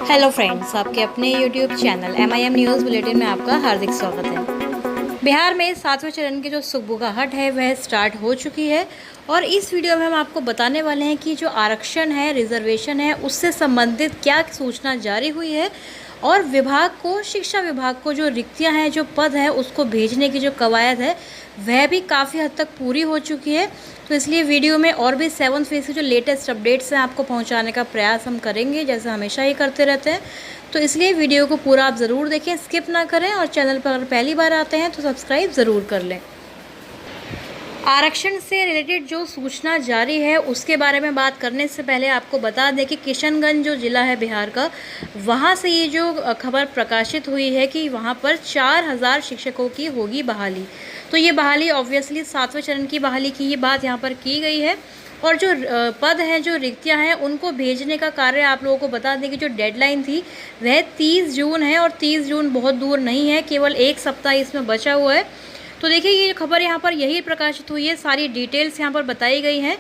Hello friends, आपके अपने YouTube channel MIM news bulletin में आपका हार्दिक स्वागत है। बिहार में 7वें चरण की जो सुगबुगाहट है वह स्टार्ट हो चुकी है और इस वीडियो में हम आपको बताने वाले हैं कि जो आरक्षण है, रिजर्वेशन है, उससे संबंधित क्या सूचना जारी हुई है और विभाग को, शिक्षा विभाग को जो रिक्तियां हैं, जो पद है, उसको भेजने की जो कवायद है वह भी काफ़ी हद तक पूरी हो चुकी है। तो इसलिए वीडियो में और भी 7th फेज़ की जो लेटेस्ट अपडेट्स हैं आपको पहुंचाने का प्रयास हम करेंगे, जैसे हमेशा ही करते रहते हैं। तो इसलिए वीडियो को पूरा आप ज़रूर देखें, स्किप ना करें और चैनल पर अगर पहली बार आते हैं तो सब्सक्राइब ज़रूर कर लें। आरक्षण से रिलेटेड जो सूचना जारी है उसके बारे में बात करने से पहले आपको बता दें कि किशनगंज जो ज़िला है बिहार का, वहाँ से ये जो खबर प्रकाशित हुई है कि वहाँ पर 4000 शिक्षकों की होगी बहाली। तो ये बहाली ऑब्वियसली 7वें चरण की बहाली की ही बात यहाँ पर की गई है और जो पद हैं, जो रिक्तियाँ हैं, उनको भेजने का कार्य आप लोगों को बता दें कि जो डेडलाइन थी वह 30 जून है और 30 जून बहुत दूर नहीं है, केवल एक सप्ताह इसमें बचा हुआ है। तो देखिए, ये खबर यहाँ पर यही प्रकाशित हुई है, सारी डिटेल्स यहाँ पर बताई गई हैं।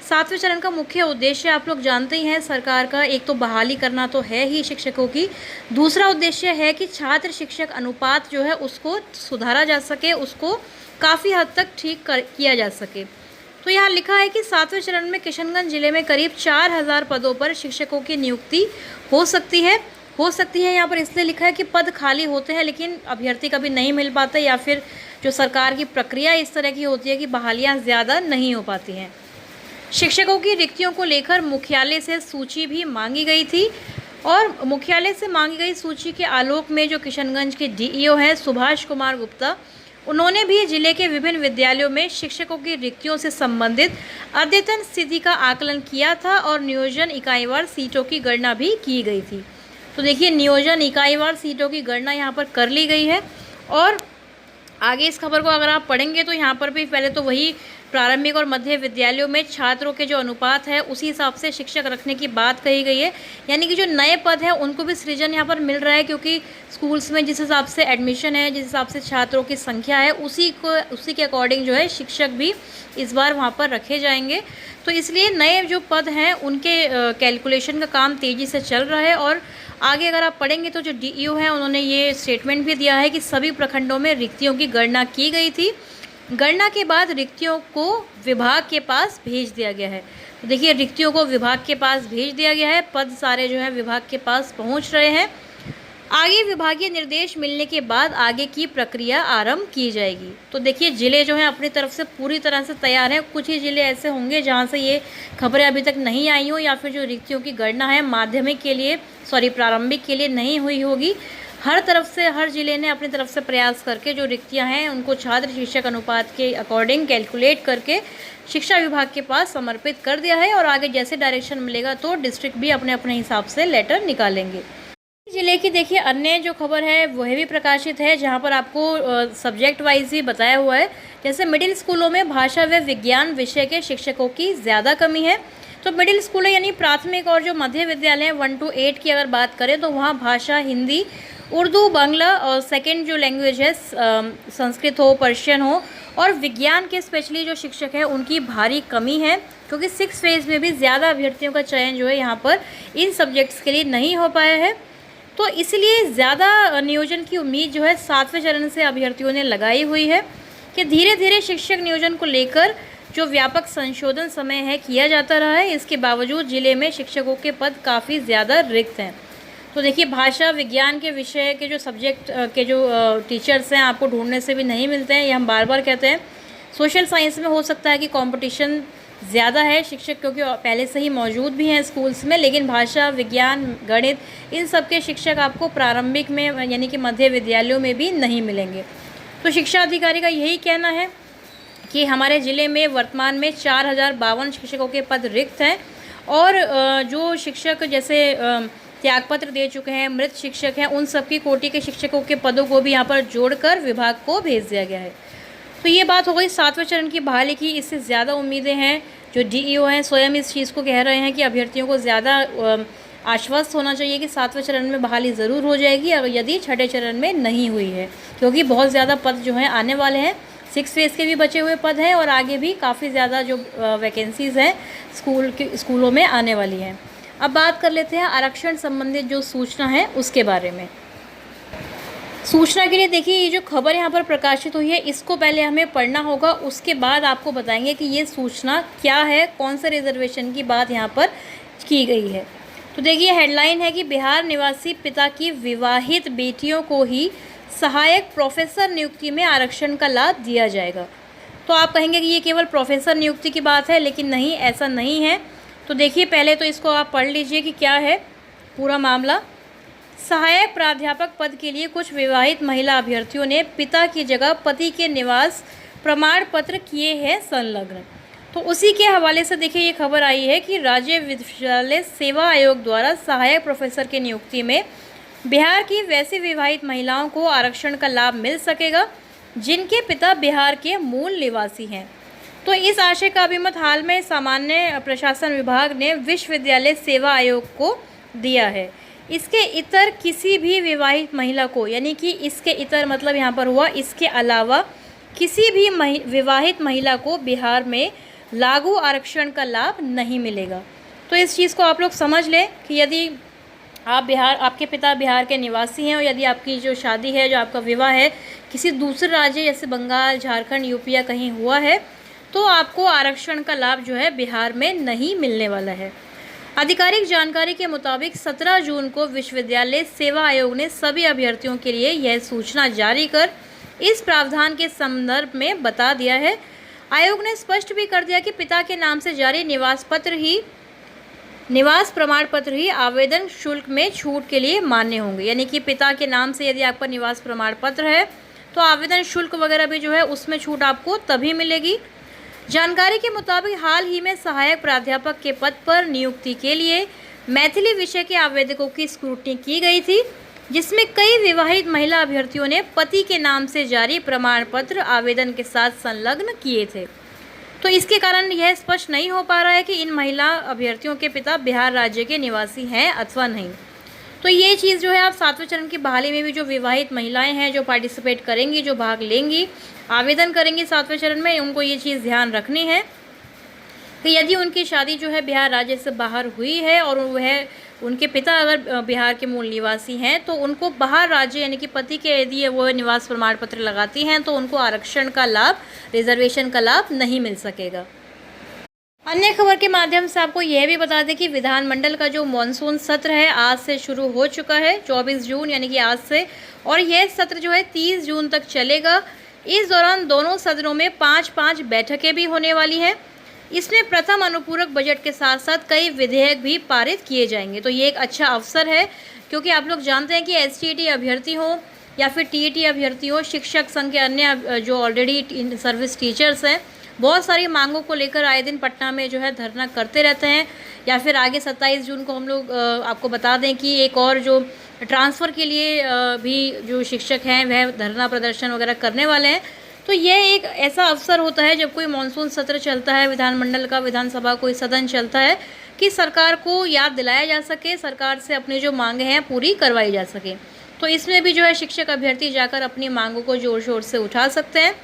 7वें चरण का मुख्य उद्देश्य आप लोग जानते ही हैं सरकार का, एक तो बहाली करना तो है ही शिक्षकों की, दूसरा उद्देश्य है कि छात्र शिक्षक अनुपात जो है उसको सुधारा जा सके, उसको काफ़ी हद तक ठीक किया जा सके। तो यहाँ लिखा है कि 7वें चरण में किशनगंज जिले में करीब 4000 पदों पर शिक्षकों की नियुक्ति हो सकती है। यहाँ पर इसलिए लिखा है कि पद खाली होते हैं लेकिन अभ्यर्थी कभी नहीं मिल पाता, या फिर जो सरकार की प्रक्रिया इस तरह की होती है कि बहालियाँ ज़्यादा नहीं हो पाती हैं। शिक्षकों की रिक्तियों को लेकर मुख्यालय से सूची भी मांगी गई थी और मुख्यालय से मांगी गई सूची के आलोक में जो किशनगंज के DEO हैं सुभाष कुमार गुप्ता, उन्होंने भी जिले के विभिन्न विद्यालयों में शिक्षकों की रिक्तियों से संबंधित अद्यतन स्थिति का आकलन किया था और नियोजन इकाईवार सीटों की गणना भी की गई थी। तो देखिए, नियोजन इकाईवार सीटों की गणना यहाँ पर कर ली गई है और आगे इस खबर को अगर आप पढ़ेंगे तो यहाँ पर भी पहले तो वही प्रारंभिक और मध्य विद्यालयों में छात्रों के जो अनुपात है उसी हिसाब से शिक्षक रखने की बात कही गई है, यानी कि जो नए पद हैं उनको भी सृजन यहाँ पर मिल रहा है, क्योंकि स्कूल्स में जिस हिसाब से एडमिशन है, जिस हिसाब से छात्रों की संख्या है, उसी के अकॉर्डिंग जो है शिक्षक भी इस बार वहाँ पर रखे जाएंगे। तो इसलिए नए जो पद हैं उनके कैलकुलेशन का काम तेज़ी से चल रहा है और आगे अगर आप पढ़ेंगे तो जो DEO हैं उन्होंने ये स्टेटमेंट भी दिया है कि सभी प्रखंडों में रिक्तियों की गणना की गई थी। गणना के बाद रिक्तियों को विभाग के पास भेज दिया गया है। तो देखिए, रिक्तियों को विभाग के पास भेज दिया गया है, पद सारे जो है विभाग के पास पहुंच रहे हैं। आगे विभागीय निर्देश मिलने के बाद आगे की प्रक्रिया आरंभ की जाएगी। तो देखिए, ज़िले जो हैं अपनी तरफ से पूरी तरह से तैयार हैं। कुछ ही ज़िले ऐसे होंगे जहां से ये खबरें अभी तक नहीं आई हो, या फिर जो रिक्तियों की गणना है प्रारंभिक के लिए नहीं हुई होगी। हर तरफ से हर ज़िले ने अपनी तरफ से प्रयास करके जो रिक्तियाँ हैं उनको छात्र शिक्षक अनुपात के अकॉर्डिंग कैलकुलेट करके शिक्षा विभाग के पास समर्पित कर दिया है और आगे जैसे डायरेक्शन मिलेगा तो डिस्ट्रिक्ट भी अपने अपने हिसाब से लेटर निकालेंगे। जिले की देखिए अन्य जो खबर है वह भी प्रकाशित है, जहां पर आपको सब्जेक्ट वाइज भी बताया हुआ है। जैसे मिडिल स्कूलों में भाषा व विज्ञान विषय के शिक्षकों की ज़्यादा कमी है। तो मिडिल स्कूल यानी प्राथमिक और जो मध्य विद्यालय हैं 1 to 8 की अगर बात करें तो वहाँ भाषा हिंदी, उर्दू, बांग्ला और सेकेंड जो लैंग्वेज है संस्कृत हो, पर्शियन हो, और विज्ञान के स्पेशली जो शिक्षक हैं उनकी भारी कमी है, क्योंकि 6th फेज़ में भी ज़्यादा अभ्यर्थियों का चयन जो है यहाँ पर इन सब्जेक्ट्स के लिए नहीं हो पाया है। तो इसलिए ज़्यादा नियोजन की उम्मीद जो है 7वें चरण से अभ्यर्थियों ने लगाई हुई है कि धीरे धीरे शिक्षक नियोजन को लेकर जो व्यापक संशोधन समय है किया जाता रहा है। इसके बावजूद जिले में शिक्षकों के पद काफ़ी ज़्यादा रिक्त हैं। तो देखिए, भाषा विज्ञान के विषय के जो सब्जेक्ट के जो टीचर्स हैं आपको ढूंढने से भी नहीं मिलते हैं, ये हम बार बार कहते हैं। सोशल साइंस में हो सकता है कि कंपटीशन ज़्यादा है, शिक्षक क्योंकि पहले से ही मौजूद भी हैं स्कूल्स में, लेकिन भाषा, विज्ञान, गणित, इन सब के शिक्षक आपको प्रारंभिक में यानी कि मध्य विद्यालयों में भी नहीं मिलेंगे। तो शिक्षा अधिकारी का यही कहना है कि हमारे ज़िले में वर्तमान में 4052 शिक्षकों के पद रिक्त हैं और जो शिक्षक जैसे त्यागपत्र दे चुके हैं, मृत शिक्षक हैं, उन सबकी कोटि के शिक्षकों के पदों को भी यहाँ पर जोड़कर विभाग को भेज दिया गया है। तो ये बात हो गई 7वें चरण की बहाली की। इससे ज़्यादा उम्मीदें हैं। जो DEO हैं स्वयं इस चीज़ को कह रहे हैं कि अभ्यर्थियों को ज़्यादा आश्वस्त होना चाहिए कि 7वें चरण में बहाली ज़रूर हो जाएगी अगर यदि 6ठे चरण में नहीं हुई है, क्योंकि बहुत ज़्यादा पद जो हैं आने वाले हैं। 6th फेज़ के भी बचे हुए पद हैं और आगे भी काफ़ी ज़्यादा जो वैकेंसीज़ हैं स्कूलों में आने वाली हैं। अब बात कर लेते हैं आरक्षण संबंधित जो सूचना है उसके बारे में। सूचना के लिए देखिए, ये जो खबर यहाँ पर प्रकाशित हुई है इसको पहले हमें पढ़ना होगा, उसके बाद आपको बताएंगे कि ये सूचना क्या है, कौन से रिजर्वेशन की बात यहाँ पर की गई है। तो देखिए, हेडलाइन है कि बिहार निवासी पिता की विवाहित बेटियों को ही सहायक प्रोफेसर नियुक्ति में आरक्षण का लाभ दिया जाएगा। तो आप कहेंगे कि ये केवल प्रोफेसर नियुक्ति की बात है, लेकिन नहीं, ऐसा नहीं है। तो देखिए, पहले तो इसको आप पढ़ लीजिए कि क्या है पूरा मामला। सहायक प्राध्यापक पद के लिए कुछ विवाहित महिला अभ्यर्थियों ने पिता की जगह पति के निवास प्रमाण पत्र किए हैं संलग्न। तो उसी के हवाले से देखिए, ये खबर आई है कि राज्य विद्यालय सेवा आयोग द्वारा सहायक प्रोफेसर की नियुक्ति में बिहार की वैसी विवाहित महिलाओं को आरक्षण का लाभ मिल सकेगा जिनके पिता बिहार के मूल निवासी हैं। तो इस आशय का अभिमत हाल में सामान्य प्रशासन विभाग ने विश्वविद्यालय सेवा आयोग को दिया है। इसके इतर किसी भी विवाहित महिला को, यानी कि इसके इतर मतलब यहाँ पर हुआ इसके अलावा किसी भी विवाहित महिला को बिहार में लागू आरक्षण का लाभ नहीं मिलेगा। तो इस चीज़ को आप लोग समझ लें कि यदि आपके पिता बिहार के निवासी हैं और यदि आपकी जो शादी है, जो आपका विवाह है किसी दूसरे राज्य जैसे बंगाल, झारखंड, यूपी या कहीं हुआ है, तो आपको आरक्षण का लाभ जो है बिहार में नहीं मिलने वाला है। आधिकारिक जानकारी के मुताबिक 17 जून को विश्वविद्यालय सेवा आयोग ने सभी अभ्यर्थियों के लिए यह सूचना जारी कर इस प्रावधान के संदर्भ में बता दिया है। आयोग ने स्पष्ट भी कर दिया कि पिता के नाम से जारी निवास प्रमाण पत्र ही आवेदन शुल्क में छूट के लिए मान्य होंगे। यानी कि पिता के नाम से यदि आपका निवास प्रमाण पत्र है तो आवेदन शुल्क वगैरह भी जो है उसमें छूट आपको तभी मिलेगी। जानकारी के मुताबिक हाल ही में सहायक प्राध्यापक के पद पर नियुक्ति के लिए मैथिली विषय के आवेदकों की स्क्रूटनी की गई थी, जिसमें कई विवाहित महिला अभ्यर्थियों ने पति के नाम से जारी प्रमाण पत्र आवेदन के साथ संलग्न किए थे। तो इसके कारण यह स्पष्ट नहीं हो पा रहा है कि इन महिला अभ्यर्थियों के पिता बिहार राज्य के निवासी हैं अथवा नहीं। तो ये चीज़ जो है आप 7वें चरण की बहाली में भी जो विवाहित महिलाएं हैं जो पार्टिसिपेट करेंगी, जो भाग लेंगी, आवेदन करेंगी 7वें चरण में, उनको ये चीज़ ध्यान रखनी है कि यदि उनकी शादी जो है बिहार राज्य से बाहर हुई है और वह उनके पिता अगर बिहार के मूल निवासी हैं तो उनको बाहर राज्य यानी कि पति के यदि वो निवास प्रमाण पत्र लगाती हैं तो उनको आरक्षण का लाभ, रिजर्वेशन का लाभ नहीं मिल सकेगा। अन्य खबर के माध्यम से आपको यह भी बता दें कि विधानमंडल का जो मॉनसून सत्र है आज से शुरू हो चुका है, 24 जून यानी कि आज से, और यह सत्र जो है 30 जून तक चलेगा। इस दौरान दोनों सदनों में 5-5 बैठकें भी होने वाली हैं। इसमें प्रथम अनुपूरक बजट के साथ साथ कई विधेयक भी पारित किए जाएंगे। तो ये एक अच्छा अवसर है, क्योंकि आप लोग जानते हैं कि एसटीईटी अभ्यर्थी हो या फिर टीईटी अभ्यर्थी हो, शिक्षक संघ के अन्य जो ऑलरेडी सर्विस टीचर्स हैं, बहुत सारी मांगों को लेकर आए दिन पटना में जो है धरना करते रहते हैं। या फिर आगे 27 जून को हम लोग आपको बता दें कि एक और जो ट्रांसफ़र के लिए भी जो शिक्षक हैं वह धरना प्रदर्शन वगैरह करने वाले हैं। तो यह एक ऐसा अवसर होता है जब कोई मानसून सत्र चलता है विधानमंडल का, विधानसभा कोई सदन चलता है, कि सरकार को याद दिलाया जा सके, सरकार से अपनी जो मांगें हैं पूरी करवाई जा सके। तो इसमें भी जो है शिक्षक अभ्यर्थी जाकर अपनी मांगों को ज़ोर शोर से उठा सकते हैं,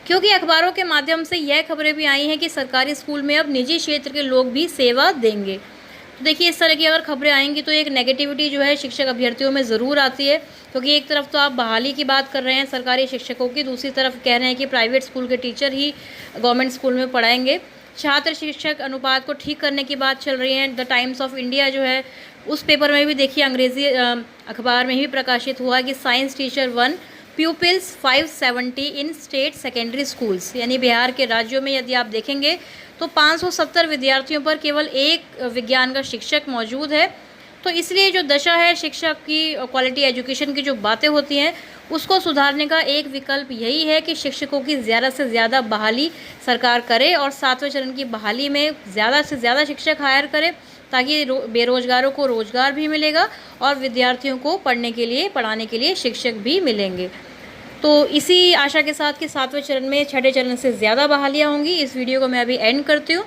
क्योंकि अखबारों के माध्यम से यह खबरें भी आई हैं कि सरकारी स्कूल में अब निजी क्षेत्र के लोग भी सेवा देंगे। तो देखिए, इस तरह की अगर खबरें आएंगी तो एक नेगेटिविटी जो है शिक्षक अभ्यर्थियों में ज़रूर आती है, क्योंकि एक तरफ तो आप बहाली की बात कर रहे हैं सरकारी शिक्षकों की, दूसरी तरफ कह रहे हैं कि प्राइवेट स्कूल के टीचर ही गवर्नमेंट स्कूल में पढ़ाएंगे। छात्र शिक्षक अनुपात को ठीक करने की बात चल रही है। द टाइम्स ऑफ इंडिया जो है उस पेपर में भी देखिए, अंग्रेज़ी अखबार में भी प्रकाशित हुआ कि साइंस टीचर 1 प्यूपिल्स 570 इन स्टेट सेकेंडरी स्कूल्स, यानी बिहार के राज्यों में यदि आप देखेंगे तो 570 विद्यार्थियों पर केवल एक विज्ञान का शिक्षक मौजूद है। तो इसलिए जो दशा है शिक्षा की, क्वालिटी एजुकेशन की जो बातें होती हैं, उसको सुधारने का एक विकल्प यही है कि शिक्षकों की ज़्यादा से ज़्यादा बहाली सरकार करे और 7वें चरण की बहाली में ज़्यादा से ज़्यादा शिक्षक हायर करे, ताकि बेरोजगारों को रोज़गार भी मिलेगा और विद्यार्थियों को पढ़ाने के लिए शिक्षक भी मिलेंगे। तो इसी आशा के साथ कि 7वें चरण में 6ठे चरण से ज़्यादा बहालियाँ होंगी, इस वीडियो को मैं अभी एंड करती हूँ।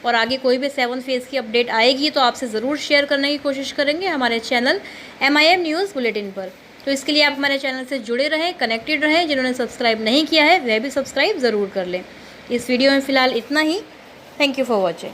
और आगे कोई भी 7th फेज़ की अपडेट आएगी तो आपसे ज़रूर शेयर करने की कोशिश करेंगे हमारे चैनल MIM न्यूज़ बुलेटिन पर। तो इसके लिए आप हमारे चैनल से जुड़े रहें, कनेक्टेड रहें। जिन्होंने सब्सक्राइब नहीं किया है वह भी सब्सक्राइब ज़रूर कर लें। इस वीडियो में फ़िलहाल इतना ही। Thank you for watching.